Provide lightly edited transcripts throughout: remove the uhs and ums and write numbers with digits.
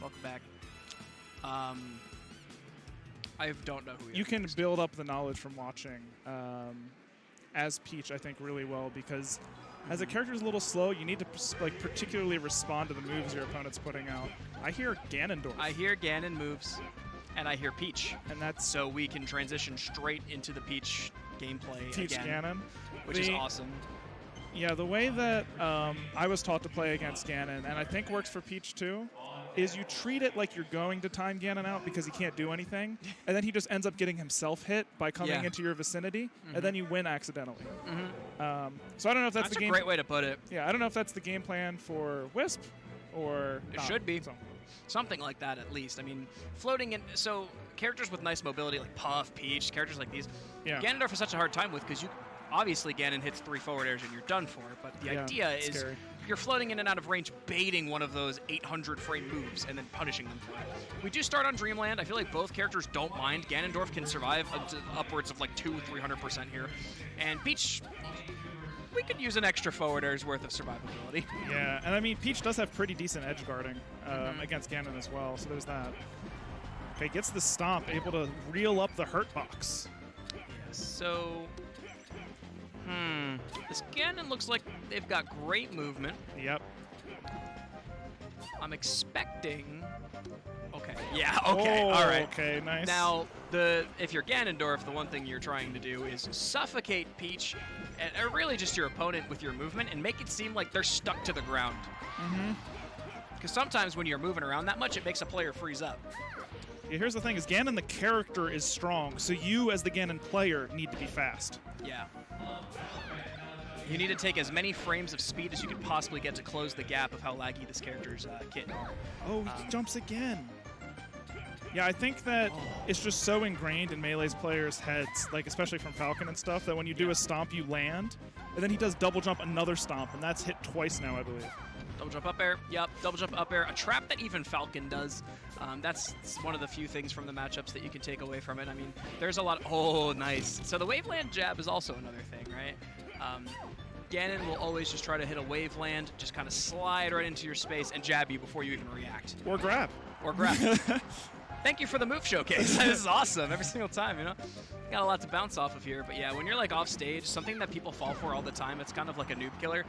Welcome back. I don't know who you can build up the knowledge from watching as Peach, I think, really well, because as a character is a little slow, you need to like particularly respond to the moves your opponent's putting out. I hear Ganondorf. I hear Ganon moves, and I hear Peach. And that's so we can transition straight into the Peach gameplay Peach again, Ganon, which is awesome. Yeah, the way that I was taught to play against Ganon, and I think works for Peach too, is you treat it like you're going to time Ganon out because he can't do anything, and then he just ends up getting himself hit by coming into your vicinity, and then you win accidentally. So I don't know if that's the game. That's a great way to put it. Yeah, I don't know if that's the game plan for Wisp, or it should be. Something like that, at least. I mean, floating in... So, characters with nice mobility, like Puff, Peach, characters like these, Ganondorf is such a hard time with, because you... Obviously, Ganon hits 3 forward airs and you're done for, but the idea is scary. You're floating in and out of range, baiting one of those 800-frame moves and then punishing them for it. We do start on Dreamland. I feel like both characters don't mind. Ganondorf can survive upwards of like 200-300% here. And Peach... We could use an extra forward air's worth of survivability. Yeah, and I mean, Peach does have pretty decent edge guarding against Ganon as well, so there's that. Okay, gets the stomp, able to reel up the hurt box. Yes, so... This Ganon looks like they've got great movement. Yep. I'm expecting... Okay. Yeah, okay, all right. Okay, nice. Now, if you're Ganondorf, the one thing you're trying to do is suffocate Peach, or really just your opponent with your movement, and make it seem like they're stuck to the ground. Because sometimes when you're moving around that much, it makes a player freeze up. Yeah, here's the thing, is Ganon the character is strong, so you as the Ganon player need to be fast. Yeah. You need to take as many frames of speed as you can possibly get to close the gap of how laggy this character's kit are. Oh, he jumps again. Yeah, I think that it's just so ingrained in Melee's players' heads, like especially from Falcon and stuff, that when you do a stomp, you land, and then he does double jump, another stomp, and that's hit twice now, I believe. Double jump up air, yep, double jump up air. A trap that even Falcon does. That's one of the few things from the matchups that you can take away from it. I mean, there's a lot. Oh, nice. So the Waveland jab is also another thing, right? Ganon will always just try to hit a Waveland, just kind of slide right into your space and jab you before you even react. Or grab. Or grab. Thank you for the move showcase. This is awesome every single time, you know? Got a lot to bounce off of here, but yeah, when you're like off stage, something that people fall for all the time, it's kind of like a noob killer.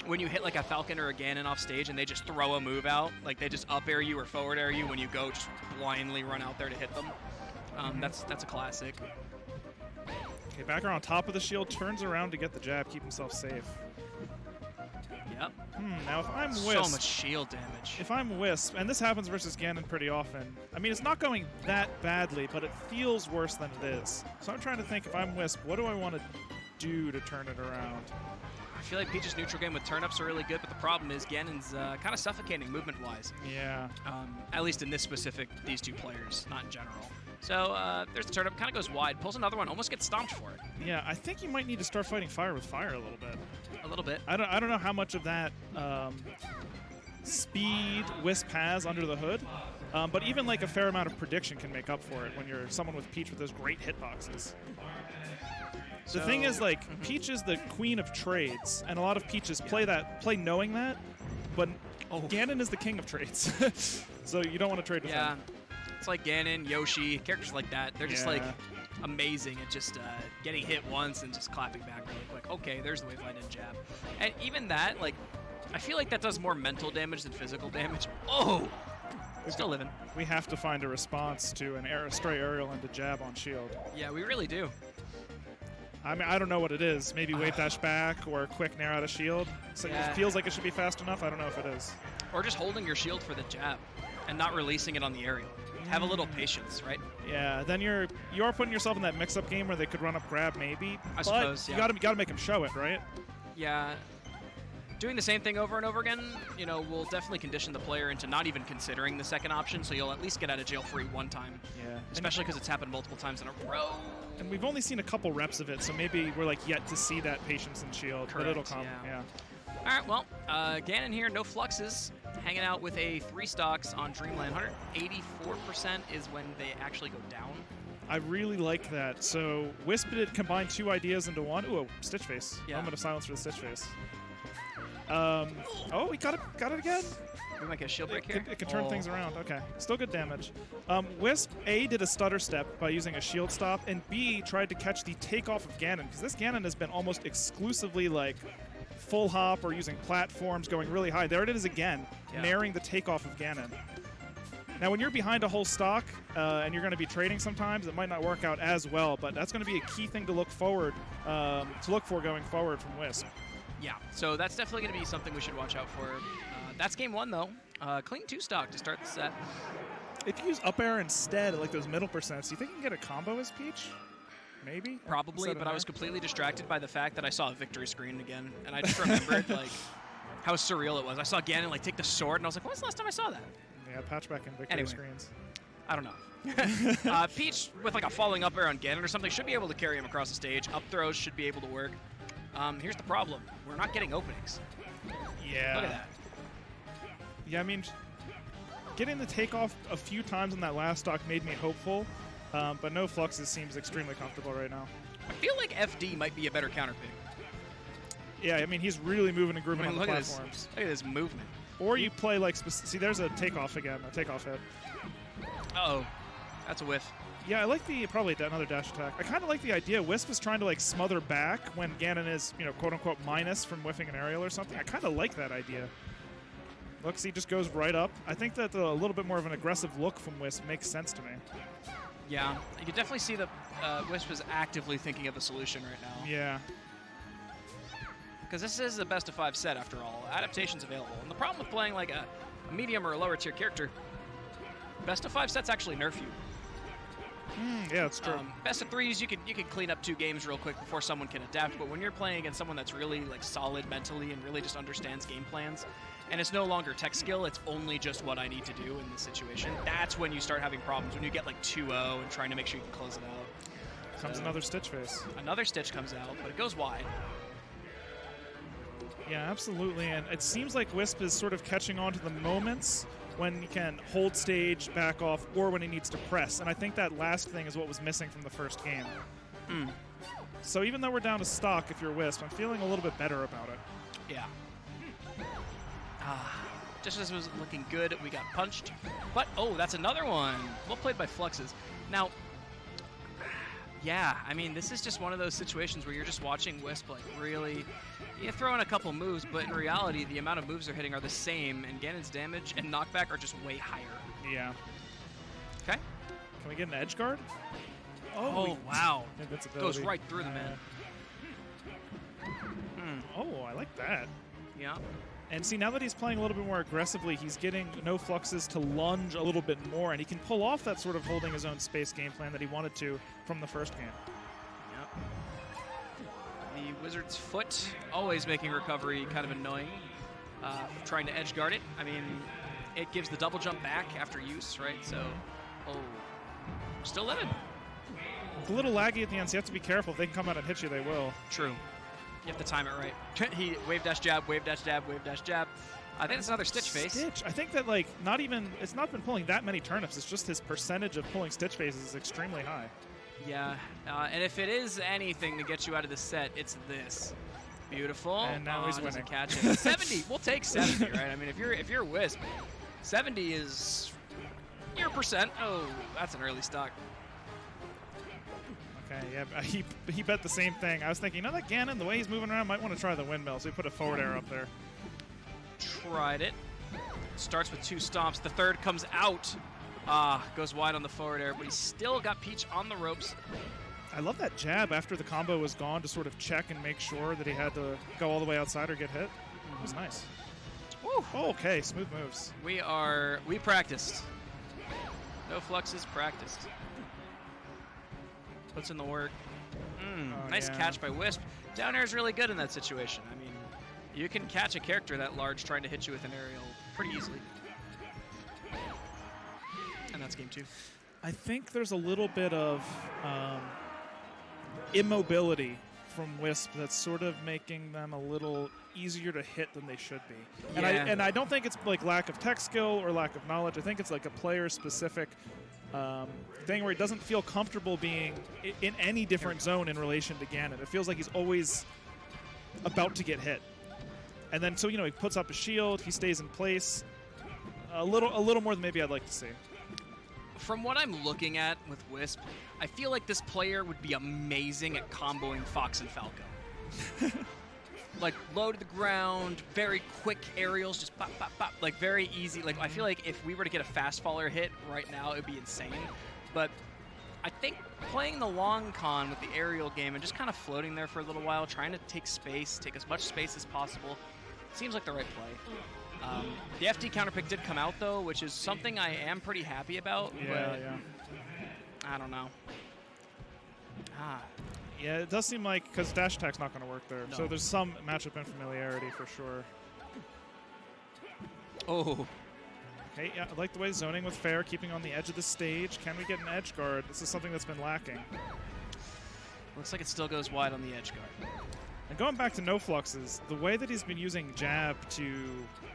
When you hit like a Falcon or a Ganon off stage and they just throw a move out, like they just up air you or forward air you when you go just blindly run out there to hit them. That's a classic. Okay, backer on top of the shield, turns around to get the jab, keep himself safe. Yep. Now if I'm Wisp... So much shield damage. If I'm Wisp, and this happens versus Ganon pretty often, I mean, it's not going that badly, but it feels worse than it is. So I'm trying to think, if I'm Wisp, what do I want to do to turn it around? I feel like Peach's neutral game with turn-ups are really good, but the problem is Ganon's kind of suffocating movement-wise. Yeah. At least in this specific, these two players, not in general. So there's the turn-up, kind of goes wide, pulls another one, almost gets stomped for it. Yeah, I think you might need to start fighting fire with fire a little bit. A little bit. I don't know how much of that speed Wisp has under the hood, but even like a fair amount of prediction can make up for it when you're someone with Peach with those great hitboxes. The thing is, like, Peach is the queen of trades, and a lot of Peaches play knowing that, but Ganon is the king of trades. So you don't want to trade with him. It's like Ganon, Yoshi, characters like that. They're just like amazing at just getting hit once and just clapping back really quick. Okay, there's the Waveland and jab. And even that, like, I feel like that does more mental damage than physical damage. Oh! Still living. We have to find a response to an stray aerial and a jab on shield. Yeah, we really do. I mean, I don't know what it is. Maybe wave dash back or quick nair out of shield. So it feels like it should be fast enough. I don't know if it is. Or just holding your shield for the jab and not releasing it on the aerial. Have a little patience, right? Yeah, then you are putting yourself in that mix-up game where they could run up grab maybe. I suppose, you gotta make them show it, right? Yeah. Doing the same thing over and over again, you know, will definitely condition the player into not even considering the second option, so you'll at least get out of jail free one time. Yeah. Especially because it's happened multiple times in a row. And we've only seen a couple reps of it, so maybe we're like yet to see that patience and shield, Correct, but it'll come. Yeah. All right, well, Ganon here, NoFluxes, hanging out with a 3 stocks on Dreamland. 184% is when they actually go down. I really like that. So Wisp did combine 2 ideas into one. Ooh, Stitch Face. Yeah. I'm going to silence for the Stitch Face. Oh, we got it again. We might get a shield break here. It can turn things around. Okay, still good damage. Wisp, A, did a stutter step by using a shield stop, and B, tried to catch the takeoff of Ganon, because this Ganon has been almost exclusively like full hop or using platforms going really high. There it is again, naring the takeoff of Ganon. Now, when you're behind a whole stock and you're going to be trading sometimes, it might not work out as well, but that's going to be a key thing to look for going forward from Wisp. Yeah, so that's definitely going to be something we should watch out for. That's game one, though. Clean 2 stock to start the set. If you use up air instead, like those middle percents, do you think you can get a combo as Peach? Maybe? Probably, but I was completely distracted by the fact that I saw a victory screen again, and I just remembered like how surreal it was. I saw Ganon like take the sword, and I was like, when's the last time I saw that? Yeah, patchback and victory screens. I don't know. Peach, with like a falling up air on Ganon or something, should be able to carry him across the stage. Up throws should be able to work. Here's the problem. We're not getting openings. Yeah. Look at that. Yeah, I mean, getting the takeoff a few times in that last stock made me hopeful, but NoFluxes seems extremely comfortable right now. I feel like FD might be a better counter pick. Yeah, I mean, he's really moving and grooving on the platforms. Look at this movement. Or you play like, see, there's a takeoff again, a takeoff hit. Uh-oh. That's a whiff. Yeah, I like probably another dash attack. I kind of like the idea. Wisp is trying to like smother back when Ganon is, quote unquote minus from whiffing an aerial or something. I kind of like that idea. Look, see, just goes right up. I think that a little bit more of an aggressive look from Wisp makes sense to me. Yeah, you can definitely see that Wisp is actively thinking of a solution right now. Yeah. Because this is a best of 5 set after all. Adaptation's available. And the problem with playing like a medium or a lower tier character, best of 5 sets actually nerf you. Yeah, that's true. Best of 3s, you can clean up 2 games real quick before someone can adapt. But when you're playing against someone that's really like solid mentally and really just understands game plans, and it's no longer tech skill, it's only just what I need to do in this situation, that's when you start having problems, when you get like 2-0 and trying to make sure you can close it out. Comes another Stitch face. Another Stitch comes out, but it goes wide. Yeah, absolutely, and it seems like Wisp is sort of catching on to the moments when he can hold stage, back off, or when he needs to press, and I think that last thing is what was missing from the first game. So even though we're down to stock, if you're Wisp, I'm feeling a little bit better about it. Yeah. Just as it was looking good, we got punched. But, oh, that's another one. Well played by Fluxes. Now, yeah, I mean, this is just one of those situations where you're just watching Wisp, like, really... You throw in a couple moves, but in reality, the amount of moves they're hitting are the same, and Ganon's damage and knockback are just way higher. Yeah. Okay. Can we get an edge guard? Oh, wow. Invincibility. Goes right through the man. Oh, I like that. Yeah. And see, now that he's playing a little bit more aggressively, he's getting NoFluxes to lunge a little bit more, and he can pull off that sort of holding his own space game plan that he wanted to from the first game. Yep. The Wizard's Foot, always making recovery kind of annoying. Trying to edge guard it. I mean, it gives the double jump back after use, right? So, still living. It's a little laggy at the end, so you have to be careful. If they can come out and hit you, they will. True. You have to time it right. He wave dash jab, wave dash jab, wave dash jab. I think it's another Stitch face. Stitch. I think that like it's not been pulling that many turnips. It's just his percentage of pulling Stitch faces is extremely high. Yeah, and if it is anything to get you out of the set, it's this. Beautiful. And now he's winning. Catch it. 70. We'll take 70, right? I mean, if you're Wisp, 70 is your percent. Oh, that's an early stock. Okay, yeah, he bet the same thing. I was thinking, that Ganon, the way he's moving around, might want to try the windmill, so he put a forward air up there. Tried it. Starts with 2 stomps. The third comes out. Goes wide on the forward air, but he's still got Peach on the ropes. I love that jab after the combo was gone to sort of check and make sure that he had to go all the way outside or get hit. It was nice. Woo. Oh, okay, smooth moves. We practiced. NoFluxes practiced. Puts in the work. Nice catch by Wisp. Down air is really good in that situation. I mean, you can catch a character that large trying to hit you with an aerial pretty easily. And that's game 2. I think there's a little bit of immobility from Wisp that's sort of making them a little easier to hit than they should be. Yeah. And I don't think it's like lack of tech skill or lack of knowledge. I think it's like a player-specific thing where he doesn't feel comfortable being in any different zone in relation to Ganon. It feels like he's always about to get hit. And then, so, you know, he puts up a shield, he stays in place. A little more than maybe I'd like to see. From what I'm looking at with Wisp, I feel like this player would be amazing at comboing Fox and Falco. Like, low to the ground, very quick aerials, just pop, pop, pop, like very easy. Like, I feel like if we were to get a fast faller hit right now, it would be insane. But I think playing the long con with the aerial game and just kind of floating there for a little while, trying to take space, take as much space as possible, seems like the right play. The FD counterpick did come out, though, which is something I am pretty happy about. Yeah, I don't know. Yeah, it does seem like, because dash attack's not going to work there. No. So there's some matchup unfamiliarity for sure. Oh. Okay, yeah, I like the way zoning with Fair, keeping on the edge of the stage. Can we get an edge guard? This is something that's been lacking. Looks like it still goes wide on the edge guard. And going back to NoFluxes, the way that he's been using jab to,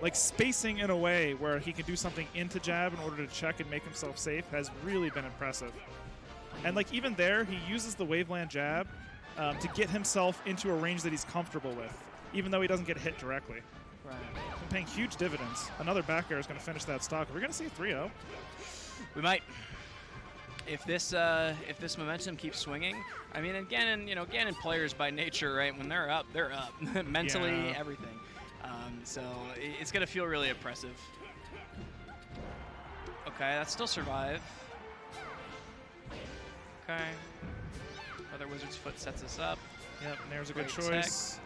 like, spacing in a way where he can do something into jab in order to check and make himself safe has really been impressive. And, like, even there, he uses the Waveland jab to get himself into a range that he's comfortable with, even though he doesn't get hit directly. Right. Been paying huge dividends. Another back air is going to finish that stock. We're going to see a 3-0. We might. If this momentum keeps swinging, I mean, again, Ganon players by nature, right? When they're up, mentally, everything. So it's gonna feel really oppressive. Okay, that's still survive. Okay. Other Wizard's Foot sets us up. Yep, Nair's a good Great choice.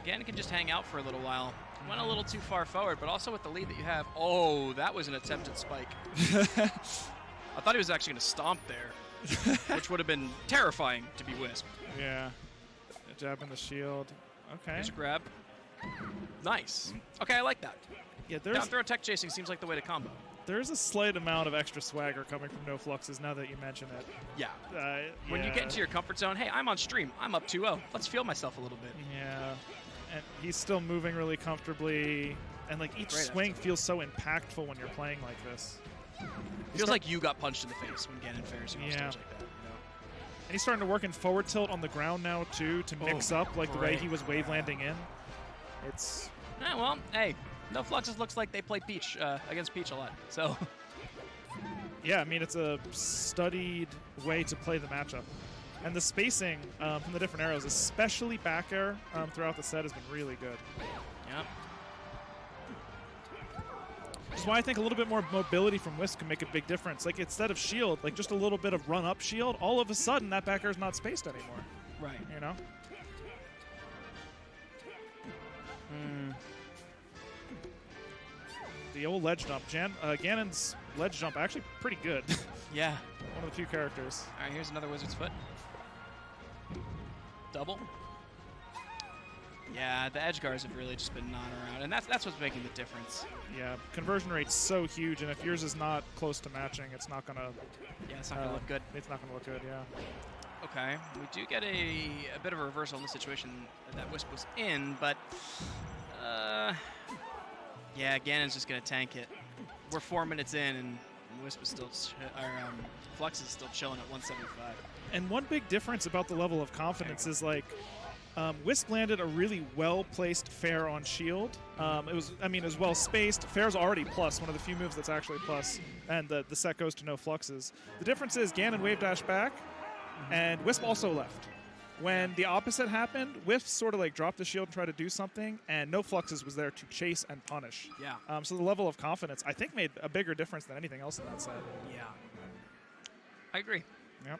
Ganon can just hang out for a little while. Went a little too far forward, but also with the lead that you have. Oh, that was an attempted spike. I thought he was actually going to stomp there, which would have been terrifying to be Wisp. Yeah. Jab in the shield. Okay. Here's a grab. Nice. Okay, I like that. Yeah, Down throw tech chasing seems like the way to combo. There's a slight amount of extra swagger coming from NoFluxes now that you mention it. Yeah. When you get into your comfort zone, hey, I'm on stream. I'm up 2-0. Let's feel myself a little bit. Yeah. And he's still moving really comfortably. And, like, each swing feels so impactful when you're playing like this. Feels like you got punched in the face when Ganon fares you on stage like that. And he's starting to work in forward tilt on the ground now, too, to mix up, like, the way he was wave landing in. It's... Yeah, well, hey, NoFluxes looks like they play Peach against Peach a lot, so... Yeah, I mean, it's a studied way to play the matchup. And the spacing from the different arrows, especially back air throughout the set, has been really good. Yep. Which is why I think a little bit more mobility from Wisp can make a big difference. Like, instead of shield, like just a little bit of run-up shield, all of a sudden that back air is not spaced anymore. Right. You know? The old ledge jump. Ganon's ledge jump actually pretty good. Yeah. One of the few characters. All right, here's another Wizard's Foot. Double. Yeah, the edge guards have really just been not around, and that's what's making the difference. Yeah, conversion rate's so huge, and if yours is not close to matching, it's not gonna. Yeah, it's not gonna look good. It's not gonna look good. Yeah. Okay, we do get a bit of a reversal in the situation that Wisp was in, but yeah, Ganon's just gonna tank it. We're 4 minutes in, and Wisp is still, Flux is still chilling at 175. And one big difference about the level of confidence is like. Wisp landed a really well-placed fair on shield. It was well spaced. Fair's already plus, one of the few moves that's actually plus, and the set goes to NoFluxes. The difference is Ganon wave dash back, and Wisp also left. When the opposite happened, Wisp sort of like dropped the shield and tried to do something, and NoFluxes was there to chase and punish. Yeah. So the level of confidence, I think, made a bigger difference than anything else in that set. Yeah. I agree. Yep.